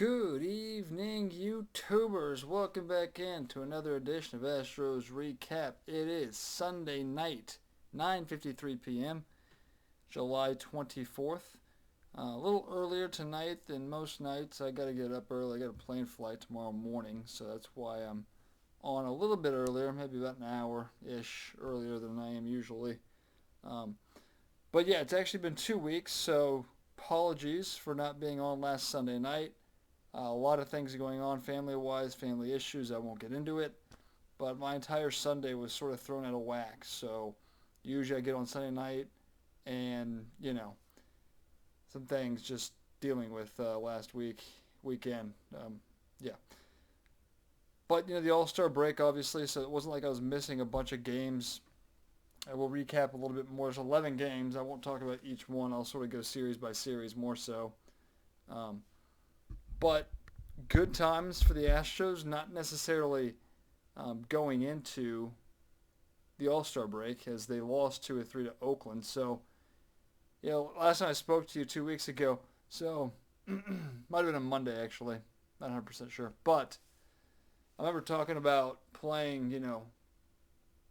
Good evening, YouTubers. Welcome back in to another edition of Astros Recap. It is Sunday night, 9:53 p.m., July 24th. A little earlier tonight than most nights. I got to get up early. I got a plane flight tomorrow morning, so that's why I'm on a little bit earlier, maybe about an hour-ish earlier than I am usually. Um, but yeah, it's actually been 2 weeks, so apologies for not being on last Sunday night. A lot of things going on family-wise, family issues. I won't get into it. But my entire Sunday was sort of thrown out of whack. So usually I get on Sunday night and, some things just dealing with last weekend. Yeah. But, the All-Star break, obviously, so it wasn't like I was missing a bunch of games. I will recap a little bit more. There's 11 games. I won't talk about each one. I'll sort of go series by series more so. Um, But good times for the Astros, not necessarily going into the All-Star break as they lost 2-3 to Oakland. So, last time I spoke to you 2 weeks ago, so might have been on Monday actually, not 100% sure. But I remember talking about playing,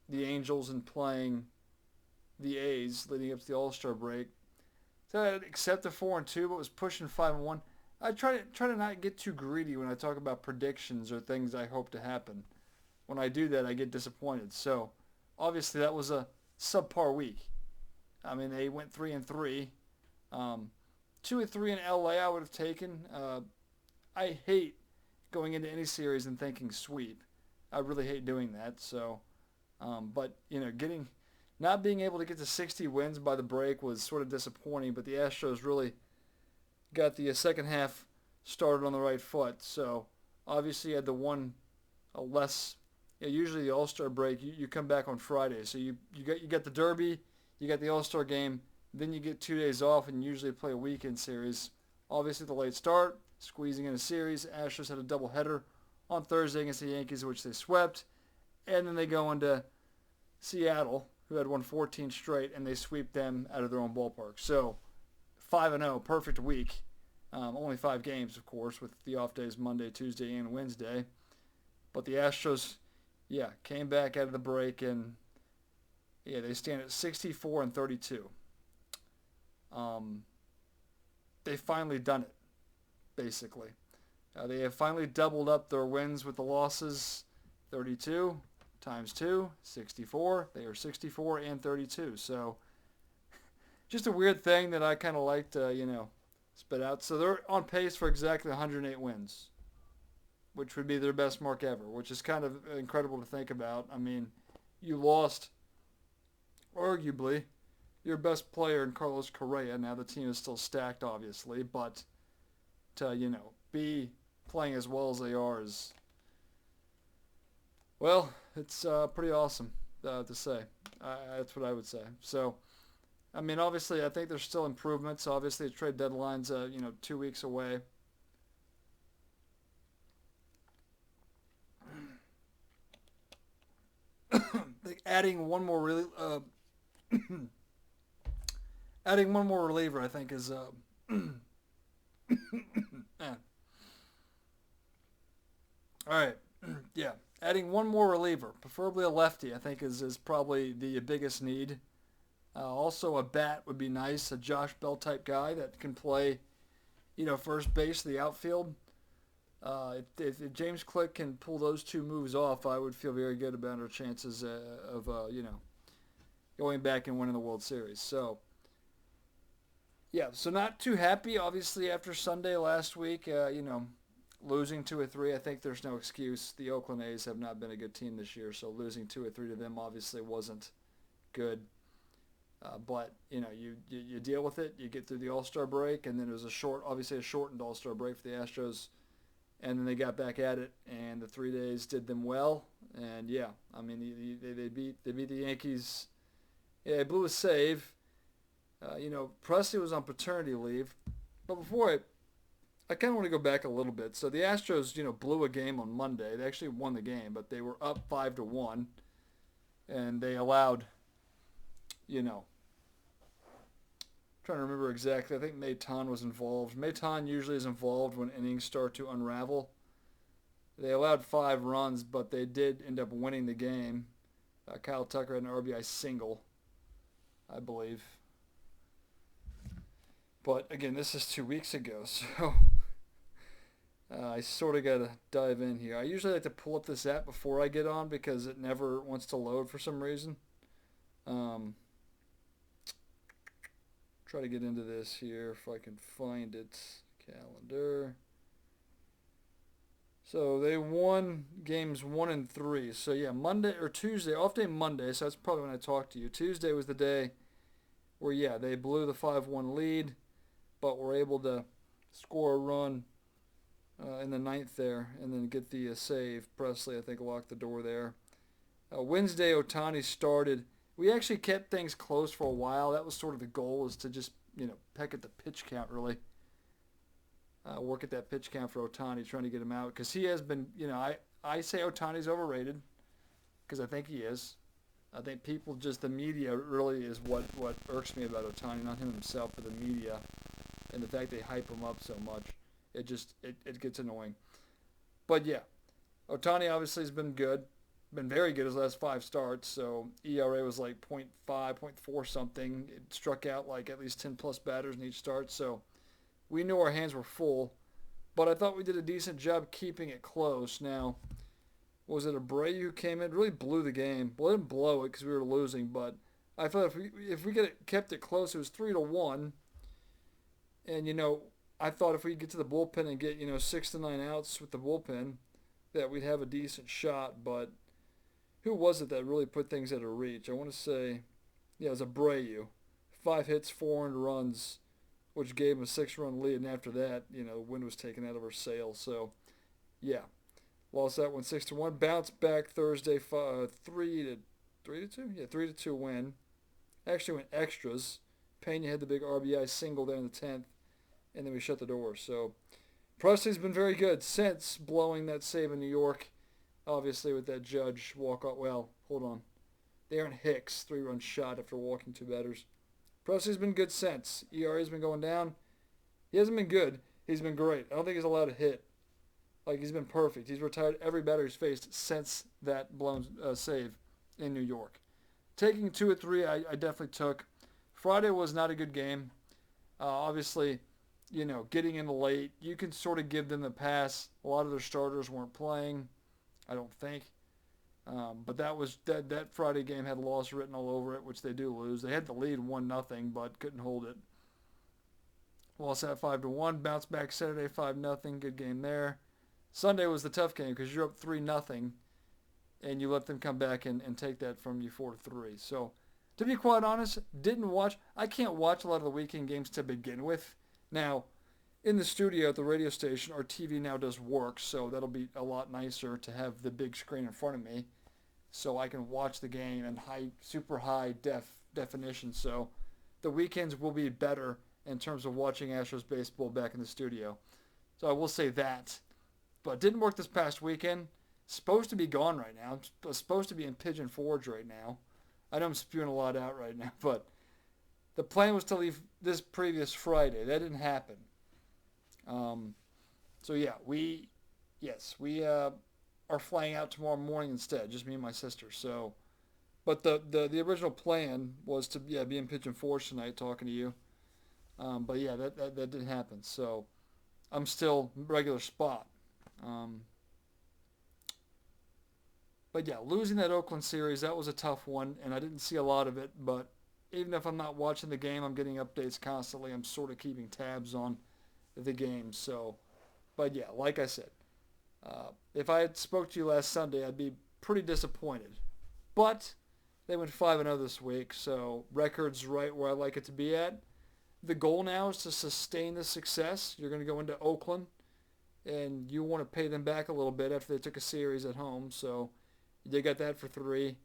the Angels and playing the A's leading up to the All-Star break. So I accepted 4-2, but was pushing 5-1. I try to not get too greedy when I talk about predictions or things I hope to happen. When I do that, I get disappointed. So, obviously, that was a subpar week. I mean, they went 3-3. 2-3 in LA, I would have taken. I hate going into any series and thinking sweep. I really hate doing that. So, but not being able to get to 60 wins by the break was sort of disappointing. But the Astros really got the second half started on the right foot. So obviously you had the one less. Usually the All-Star break, you come back on Friday. So you got the Derby, you got the All-Star game, then you get 2 days off and you usually play a weekend series. Obviously the late start, squeezing in a series. Astros had a doubleheader on Thursday against the Yankees, which they swept. And then they go into Seattle, who had won 14 straight, and they sweep them out of their own ballpark. So 5-0, perfect week. Only 5 games, of course, with the off days Monday, Tuesday, and Wednesday. But the Astros, came back out of the break, and they stand at 64-32. They've finally done it, basically. They have finally doubled up their wins with the losses. 32 times 2, 64. They are 64 and 32. So just a weird thing that I kind of like to, spit out. So they're on pace for exactly 108 wins, which would be their best mark ever, which is kind of incredible to think about. I mean, you lost, arguably, your best player in Carlos Correa. Now the team is still stacked, obviously, but to, be playing as well as they are is, well, it's pretty awesome to say. That's what I would say. So, I mean, obviously, I think there's still improvements. Obviously, the trade deadline's, 2 weeks away. adding one more really, adding one more reliever, I think, is all right. Yeah, adding one more reliever, preferably a lefty, I think is probably the biggest need. Also, a bat would be nice, a Josh Bell type guy that can play, first base, the outfield. If James Click can pull those two moves off, I would feel very good about our chances of, going back and winning the World Series. So, so not too happy, obviously, after Sunday last week, losing 2-3. I think there's no excuse. The Oakland A's have not been a good team this year, so losing 2-3 to them obviously wasn't good. But you deal with it. You get through the All-Star break, and then it was obviously a shortened All-Star break for the Astros, and then they got back at it, and the 3 days did them well. And I mean they beat the Yankees. Yeah, they blew a save. Presley was on paternity leave, but before I kind of want to go back a little bit. So the Astros, blew a game on Monday. They actually won the game, but they were up 5-1, and they allowed, trying trying to remember exactly. I think Maton was involved. Maton usually is involved when innings start to unravel. They allowed 5 runs, but they did end up winning the game. Kyle Tucker had an RBI single, I believe. But again, this is 2 weeks ago, so I sort of got to dive in here. I usually like to pull up this app before I get on because it never wants to load for some reason. Try to get into this here if I can find it. Calendar. So they won games 1 and 3. So yeah, Monday or Tuesday, off day Monday. So that's probably when I talked to you. Tuesday was the day where they blew the 5-1 lead, but were able to score a run in the 9th there, and then get the save. Presley, I think, locked the door there. Wednesday, Ohtani started. We actually kept things close for a while. That was sort of the goal, is to just peck at the pitch count, really. Work at that pitch count for Ohtani, trying to get him out, because he has been. I say Ohtani's overrated, because I think he is. I think people, just the media, really is what irks me about Ohtani, not him himself, but the media, and the fact they hype him up so much. It gets annoying. But yeah, Ohtani obviously has been good, been very good his last 5 starts. So ERA was like 0.5, 0.4 something. It struck out like at least 10 plus batters in each start. So we knew our hands were full, but I thought we did a decent job keeping it close. Now, was it Abreu who came in? Really blew the game. Well, it didn't blow it because we were losing, but I thought if we kept it close, it was 3-1. And I thought if we get to the bullpen and get 6 to 9 outs with the bullpen, that we'd have a decent shot. But who was it that really put things at a reach? I want to say, it was Abreu. 5 hits, 4 earned runs, which gave him a 6-run lead. And after that, the wind was taken out of our sails. So, yeah, lost that one 6-1. Bounced back Thursday, 3-2. Yeah, 3-2 win. Actually went extras. Pena had the big RBI single there in the 10th. And then we shut the door. So Presley's been very good since blowing that save in New York. Obviously with that Judge walk-off. Well, hold on. Aaron Hicks, 3-run shot after walking 2 batters. Presley's been good since. ERA's been going down. He hasn't been good. He's been great. I don't think he's allowed to hit. He's been perfect. He's retired every batter he's faced since that blown save in New York. Taking 2 at 3, I definitely took. Friday was not a good game. Obviously, getting in late, you can sort of give them the pass. A lot of their starters weren't playing, I don't think. But that Friday game had a loss written all over it, which they do lose. They had the lead 1-0, but couldn't hold it. Lost that 5-1. Bounced back Saturday 5-0. Good game there. Sunday was the tough game because you're up 3-0, and you let them come back and take that from you 4-3. So, to be quite honest, I can't watch a lot of the weekend games to begin with. Now, in the studio at the radio station, our TV now does work, so that'll be a lot nicer to have the big screen in front of me so I can watch the game in super high definition. So the weekends will be better in terms of watching Astros baseball back in the studio. So I will say that. But didn't work this past weekend. Supposed to be gone right now. I'm supposed to be in Pigeon Forge right now. I know I'm spewing a lot out right now, but the plan was to leave this previous Friday. That didn't happen. So yeah, we are flying out tomorrow morning instead, just me and my sister. So, but the original plan was to be in Pigeon Forge tonight talking to you. But yeah, that didn't happen. So I'm still regular spot. But yeah, losing that Oakland series, that was a tough one, and I didn't see a lot of it. But even if I'm not watching the game, I'm getting updates constantly. I'm sort of keeping tabs on the game. So, but yeah, like I said, if I had spoke to you last Sunday, I'd be pretty disappointed. But they went 5-0 this week, so record's right where I like it to be at. The goal now is to sustain the success. You're going to go into Oakland, and you want to pay them back a little bit after they took a series at home. So they got that for 3.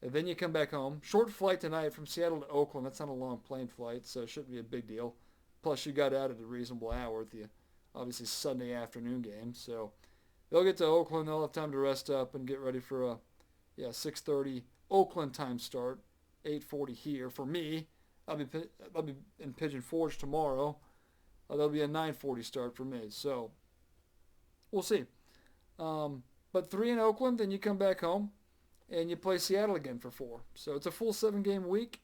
And then you come back home. Short flight tonight from Seattle to Oakland. That's not a long plane flight, so it shouldn't be a big deal. Plus, you got out at a reasonable hour at the, obviously, Sunday afternoon game. So they'll get to Oakland. They'll have time to rest up and get ready for a 6:30 Oakland time start, 8:40 here. For me, I'll be in Pigeon Forge tomorrow. That'll be a 9:40 start for me. So we'll see. But 3 in Oakland, then you come back home and you play Seattle again for 4. So it's a full 7-game week.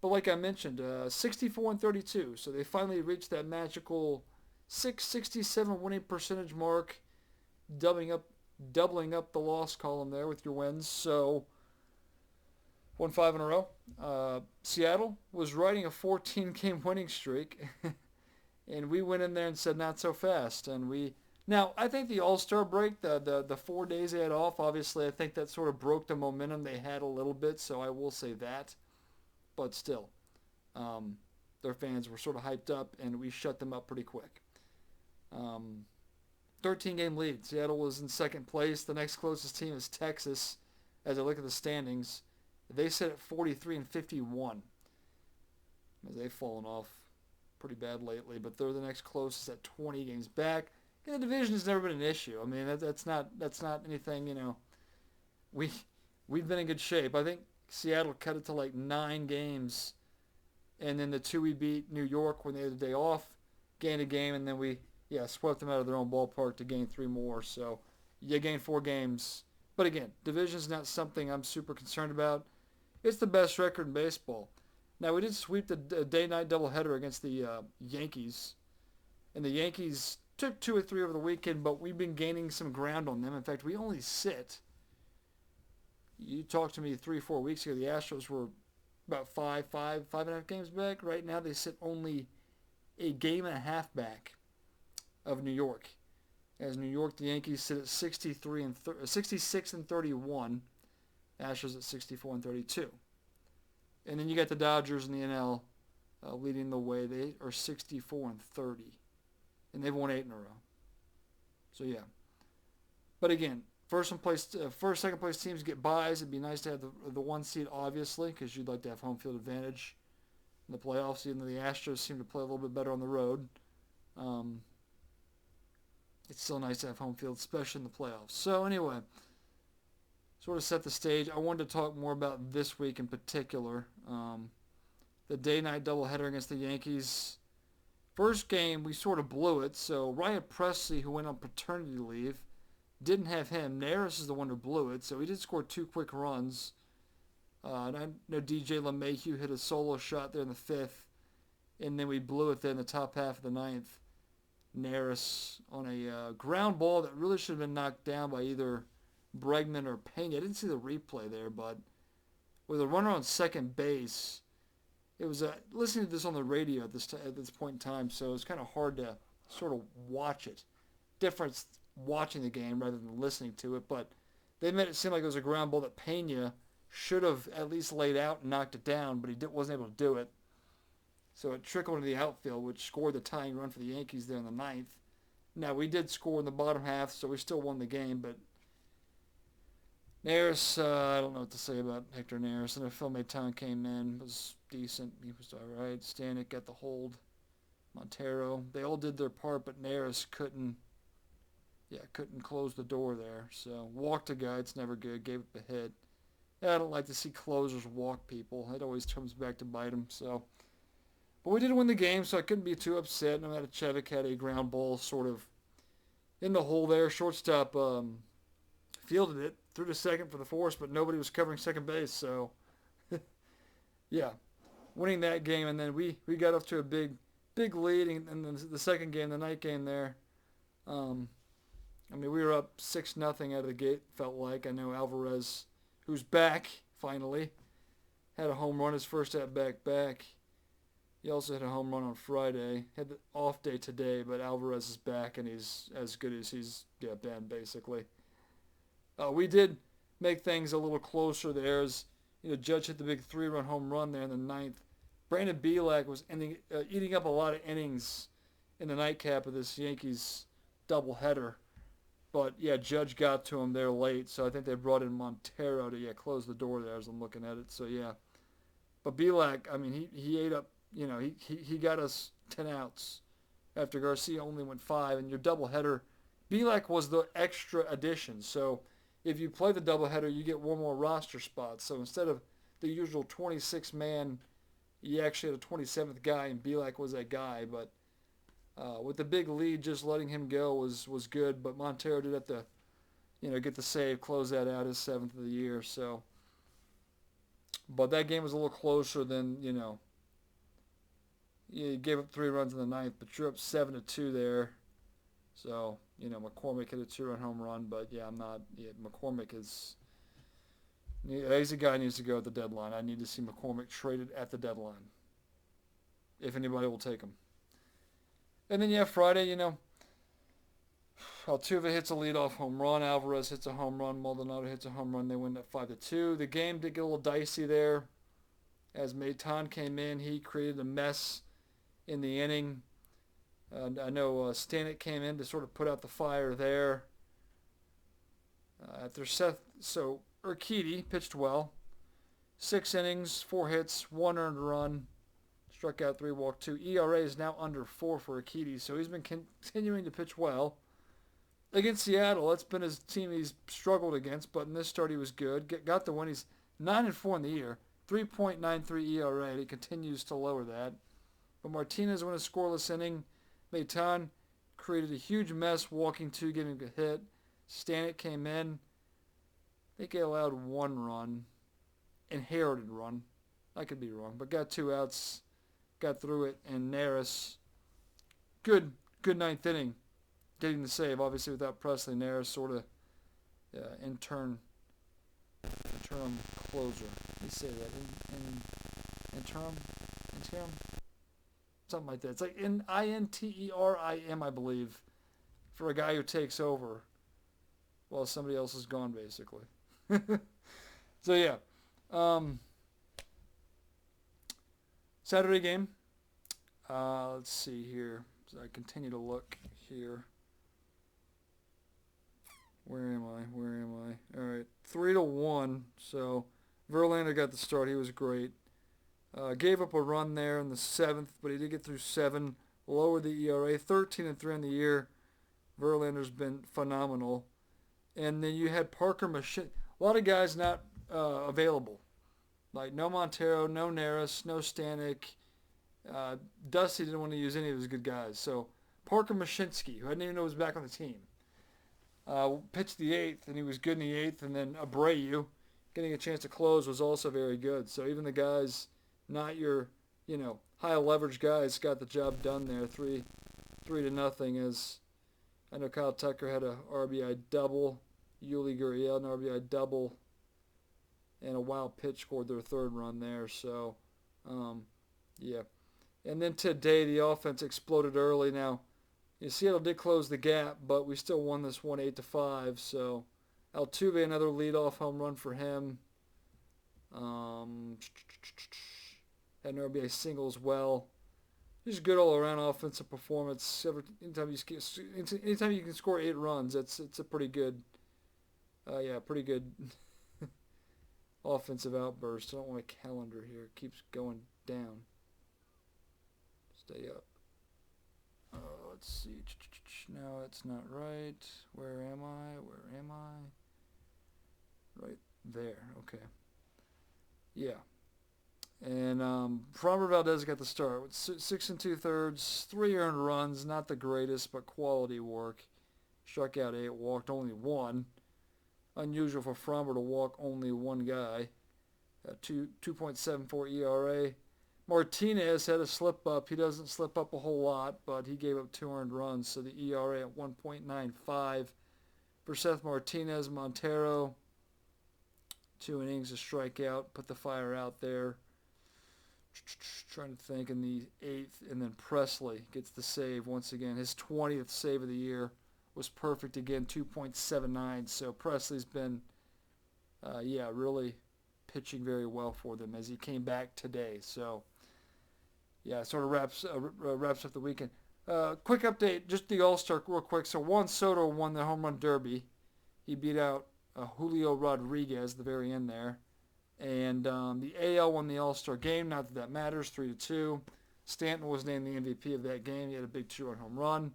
But like I mentioned, 64 and 32. So they finally reached that magical 667 winning percentage mark, doubling up the loss column there with your wins. So won 5 in a row. Seattle was riding a 14-game winning streak, and we went in there and said not so fast. And now I think the All-Star break, the 4 days they had off, obviously I think that sort of broke the momentum they had a little bit. So I will say that. But still, their fans were sort of hyped up, and we shut them up pretty quick. 13-game lead. Seattle was in second place. The next closest team is Texas. As I look at the standings, they sit at 43 and 51. As they've fallen off pretty bad lately, but they're the next closest at 20 games back. And the division has never been an issue. I mean, that's not anything. We've been in good shape. I think Seattle cut it to like 9 games, and then the 2 we beat New York when they had the day off, gained a game, and then we swept them out of their own ballpark to gain 3 more. So you gain 4 games. But again, division's not something I'm super concerned about. It's the best record in baseball. Now, we did sweep the day-night doubleheader against the Yankees, and the Yankees took 2 or 3 over the weekend, but we've been gaining some ground on them. In fact, we only sit. You talked to me 3 or 4 weeks ago. The Astros were about 5.5 games back. Right now, they sit only a game and a half back of New York. As New York, the Yankees sit at 66 and 31. Astros at 64 and 32. And then you got the Dodgers in the NL leading the way. They are 64 and 30. And they've won 8 in a row. So, yeah. But again, first, second place teams get buys. It'd be nice to have the 1 seed, obviously, because you'd like to have home field advantage in the playoffs, even though the Astros seem to play a little bit better on the road. It's still nice to have home field, especially in the playoffs. So anyway, sort of set the stage. I wanted to talk more about this week in particular. The day-night doubleheader against the Yankees. First game, we sort of blew it. So Ryan Presley, who went on paternity leave, didn't have him. Neris is the one who blew it, so he did score 2 quick runs. And I know DJ LeMahieu hit a solo shot there in the 5th, and then we blew it there in the top half of the 9th. Neris on a ground ball that really should have been knocked down by either Bregman or Pena. I didn't see the replay there, but with a runner on second base, it was listening to this on the radio at this point in time, so it was kind of hard to sort of watch it. Difference watching the game rather than listening to it, but they made it seem like it was a ground ball that Pena should have at least laid out and knocked it down, but he wasn't able to do it. So it trickled into the outfield, which scored the tying run for the Yankees there in the 9th. Now, we did score in the bottom half, so we still won the game, but Neris, I don't know what to say about Hector Neris. And Phil Maton came in, was decent. He was all right. Stanek got the hold. Montero. They all did their part, but Neris couldn't close the door there. So walked a guy. It's never good. Gave up a hit. I don't like to see closers walk people. It always comes back to bite them. So, but we did win the game, so I couldn't be too upset. Nematovic had a ground ball sort of in the hole there. Shortstop fielded it, threw to second for the force, but nobody was covering second base. So, yeah, winning that game, and then we got up to a big lead in the second game, the night game there. We were up 6-0 out of the gate, felt like. I know Alvarez, who's back finally, had a home run his first at-bat back. He also had a home run on Friday. Had the off day today, but Alvarez is back, and he's as good as he's been, basically. We did make things a little closer there as Judge hit the big 3-run home run there in the 9th. Brandon Bielak was eating up a lot of innings in the nightcap of this Yankees doubleheader. But, yeah, Judge got to him there late, so I think they brought in Montero to, close the door there as I'm looking at it. So, yeah. But Bielak, he ate up, he got us 10 outs after Garcia only went 5. And your doubleheader, Bielak was the extra addition. So, if you play the doubleheader, you get one more roster spot. So, instead of the usual 26-man he actually had a 27th guy, and Belak was that guy. But with the big lead, just letting him go was good. But Montero did have to, get the save, close that out, his 7th of the year. So, but that game was a little closer than You gave up 3 runs in the 9th, but you're up 7-2 there. So, McCormick hit a 2-run home run, but yeah, McCormick is, he's a guy who needs to go at the deadline. I need to see McCormick traded at the deadline, if anybody will take him. And then, Friday, Altuve hits a leadoff home run. Alvarez hits a home run. Maldonado hits a home run. They win at 5-2. The game did get a little dicey there. As Maton came in, he created a mess in the inning. I know Stanek came in to sort of put out the fire there. So Urquidy pitched well. 6 innings, 4 hits, 1 earned run. Struck out 3, walked 2. ERA is now under 4 for Urquidy, so he's been continuing to pitch well. Against Seattle, that's been his team he's struggled against, but in this start he was good. Got the win. He's 9-4 in the year. 3.93 ERA. He continues to lower that. But Martinez won a scoreless inning. Maton created a huge mess, walking 2, giving a hit. Stanek came in. I think he allowed 1 run. Inherited run. I could be wrong, but got 2 outs. Got through it. And Neris, good 9th inning. Getting the save, obviously without Presley. Neris sort of interim closer. Let me say that. Interim? Something like that. It's like INTERIM, I believe, for a guy who takes over while somebody else is gone, basically. So, yeah. Saturday game. Let's see here. So I continue to look here. Where am I? All right, 3-1. So Verlander got the start. He was great. Gave up a run there in the 7th, but he did get through 7. Lowered the ERA. 13-3 in the year. Verlander's been phenomenal. And then you had Parker Machine. A lot of guys not available. Like no Montero, no Neris, no Stanek. Dusty didn't want to use any of his good guys. So Parker Mashinsky, who I didn't even know was back on the team, pitched the 8th, and he was good in the 8th. And then Abreu, getting a chance to close, was also very good. So even the guys, not your, high leverage guys, got the job done there. 3-0. As I know, Kyle Tucker had a RBI double, Yuli Gurriel an RBI double, and a wild pitch scored their 3rd run there. So, yeah. And then today, the offense exploded early. Now, Seattle did close the gap, but we still won this one 8-5. So, Altuve, another leadoff home run for him. Had an RBI single as well. Just good all-around offensive performance. Anytime you can score 8 runs, it's a pretty good, pretty good offensive outburst. I don't want a calendar here. It keeps going down. Stay up. Let's see. No, that's not right. Where am I? Right there. Okay. Yeah. And Framber Valdez got the start with 6 2/3, 3 earned runs. Not the greatest, but quality work. Struck out 8, walked only 1. Unusual for Framber to walk only 1 guy. 2.74 ERA. Martinez had a slip up. He doesn't slip up a whole lot, but he gave up 2 earned runs, so the ERA at 1.95. For Seth Martinez, Montero, 2 innings, a strikeout, put the fire out there. Trying to think, in the 8th, and then Presley gets the save once again. His 20th save of the year was perfect again, 2.79. So Presley's been, really pitching very well for them as he came back today. So, yeah, sort of wraps up the weekend. Quick update, just the All-Star real quick. So Juan Soto won the Home Run Derby. He beat out Julio Rodriguez at the very end there. And the AL won the All-Star game. Not that matters, 3-2. Stanton was named the MVP of that game. He had a big 2-run home run.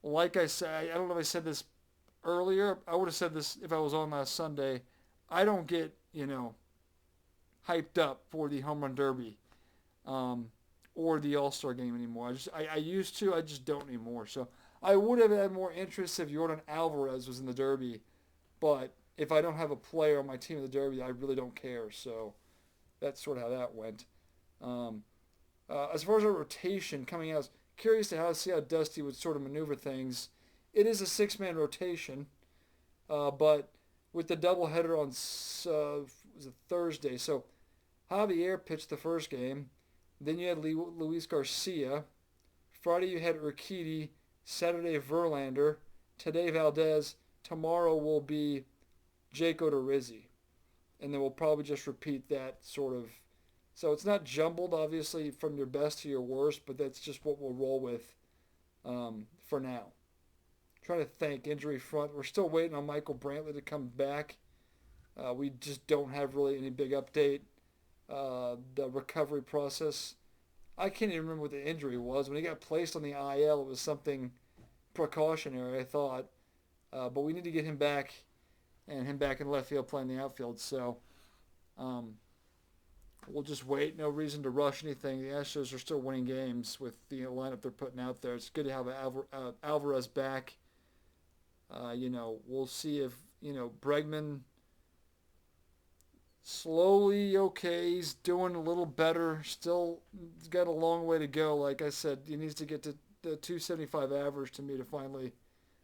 Like I said, I don't know if I said this earlier. I would have said this if I was on last Sunday. I don't get, hyped up for the home run derby or the All-Star game anymore. I used to, I just don't anymore. So I would have had more interest if Jordan Alvarez was in the derby, but if I don't have a player on my team in the derby, I really don't care. So that's sort of how that went. As far as our rotation coming out, I was curious to see how Dusty would sort of maneuver things. It is a six-man rotation, but with the doubleheader on was it Thursday. So Javier pitched the first game. Then you had Luis Garcia. Friday you had Urquidy. Saturday Verlander. Today Valdez. Tomorrow will be Jake Odorizzi. And then we'll probably just repeat that sort of. So it's not jumbled, obviously, from your best to your worst, but that's just what we'll roll with for now. Trying to think, injury front. We're still waiting on Michael Brantley to come back. We just don't have really any big update. The recovery process. I can't even remember what the injury was. When he got placed on the IL, it was something precautionary, I thought. But we need to get him back, and him back in left field playing the outfield. So we'll just wait. No reason to rush anything. The Astros are still winning games with the lineup they're putting out there. It's good to have Alvarez back. We'll see if, Bregman slowly okay. He's doing a little better. Still got a long way to go. Like I said, he needs to get to the 275 average to me to finally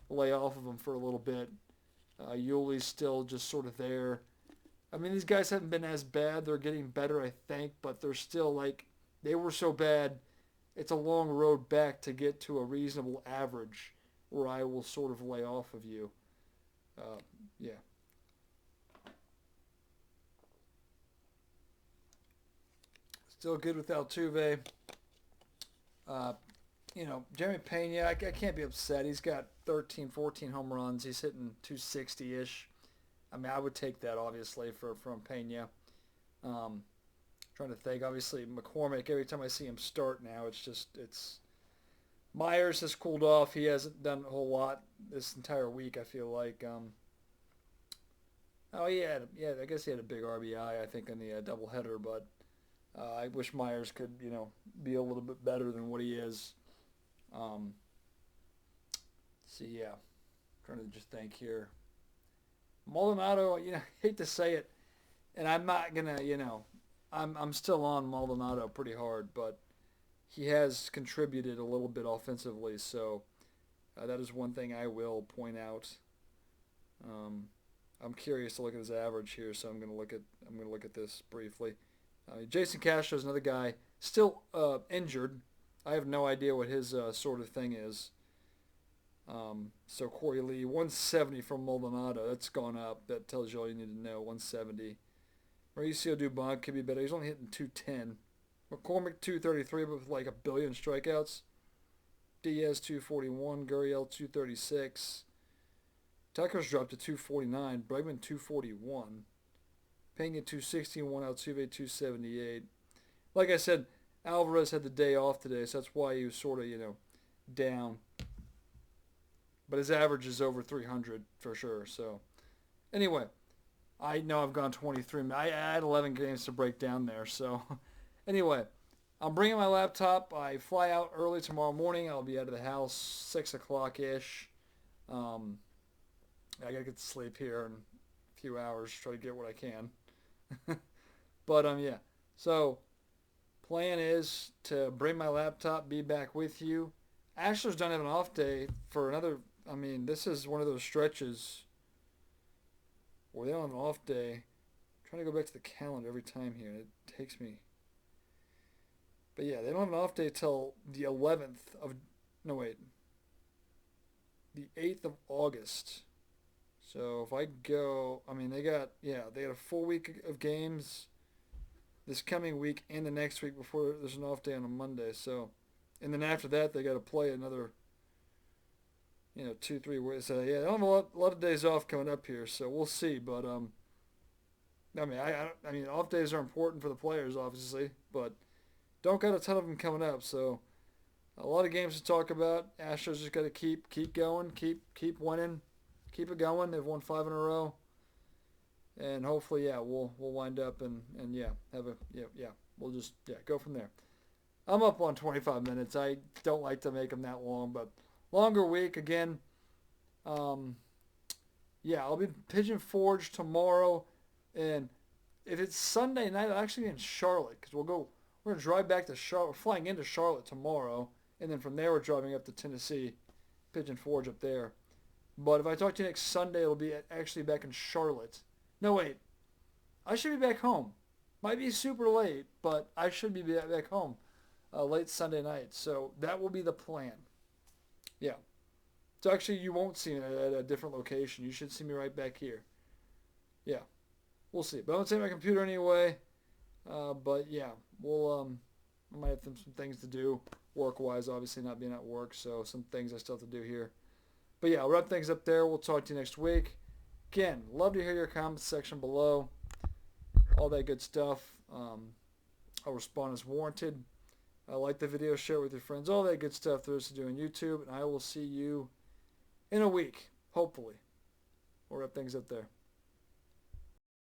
lay off of him for a little bit. Yuli's still just sort of there. I mean, these guys haven't been as bad. They're getting better, I think, but they're still they were so bad. It's a long road back to get to a reasonable average where I will sort of lay off of you. Yeah. Still good with Altuve. Jeremy Pena, I can't be upset. He's got 13, 14 home runs. He's hitting 260-ish. I mean, I would take that, obviously, from Pena. Trying to think. Obviously, McCormick, every time I see him start now, it's Myers has cooled off. He hasn't done a whole lot this entire week, I feel like. I guess he had a big RBI, I think, in the doubleheader, but I wish Myers could, be a little bit better than what he is. Trying to just think here. Maldonado, hate to say it, and I'm not gonna, I'm still on Maldonado pretty hard, but he has contributed a little bit offensively, so that is one thing I will point out. I'm curious to look at his average here, so I'm gonna look at this briefly. Jason Castro is another guy still injured. I have no idea what his sort of thing is. So Corey Lee, 170 from Maldonado. That's gone up. That tells you all you need to know. 170. Mauricio Dubon could be better. He's only hitting 210. McCormick 233, but with a billion strikeouts. Diaz 241. Gurriel 236. Tucker's dropped to 249. Bregman 241. Pena 261. Altuve 278. Like I said, Alvarez had the day off today, so that's why he was sort of, down. But his average is over 300 for sure. So, anyway, I know I've gone 23. I had 11 games to break down there. So, anyway, I'm bringing my laptop. I fly out early tomorrow morning. I'll be out of the house 6 o'clock-ish. I got to get to sleep here in a few hours, try to get what I can. But, yeah. So, plan is to bring my laptop, be back with you. Astros don't have an off day for another. I mean, this is one of those stretches where they don't have an off day. I'm trying to go back to the calendar every time here, and it takes me. But yeah, they don't have an off day till the 11th of. No, wait. The 8th of August. So if I go, they got a full week of games this coming week and the next week before there's an off day on a Monday. So, and then after that, they got to play another, 2-3 weeks. So yeah, they don't have a lot of days off coming up here. So we'll see. But off days are important for the players, obviously, but don't got a ton of them coming up. So a lot of games to talk about. Astros just got to keep going, keep winning, keep it going. They've won 5 in a row, And hopefully, yeah, we'll wind up and yeah, have a we'll just go from there. I'm up on 25 minutes. I don't like to make them that long, but longer week again. Um, yeah, I'll be Pigeon Forge tomorrow, and if it's Sunday night, I'll actually be in Charlotte because we're gonna drive back to Charlotte. We're flying into Charlotte tomorrow, and then from there we're driving up to Tennessee, Pigeon Forge up there. But if I talk to you next Sunday, it'll be actually back in Charlotte. No, wait. I should be back home. Might be super late, but I should be back home late Sunday night. So that will be the plan. Yeah. So actually, you won't see me at a different location. You should see me right back here. Yeah. We'll see. But I'm going to take my computer anyway. But yeah, I might have some things to do work-wise, obviously not being at work. So some things I still have to do here. But yeah, I'll wrap things up there. We'll talk to you next week. Again, love to hear your comments section below. All that good stuff. I'll respond as warranted. Like the video, share it with your friends. All that good stuff there is to do on YouTube. And I will see you in a week, hopefully. We'll wrap things up there.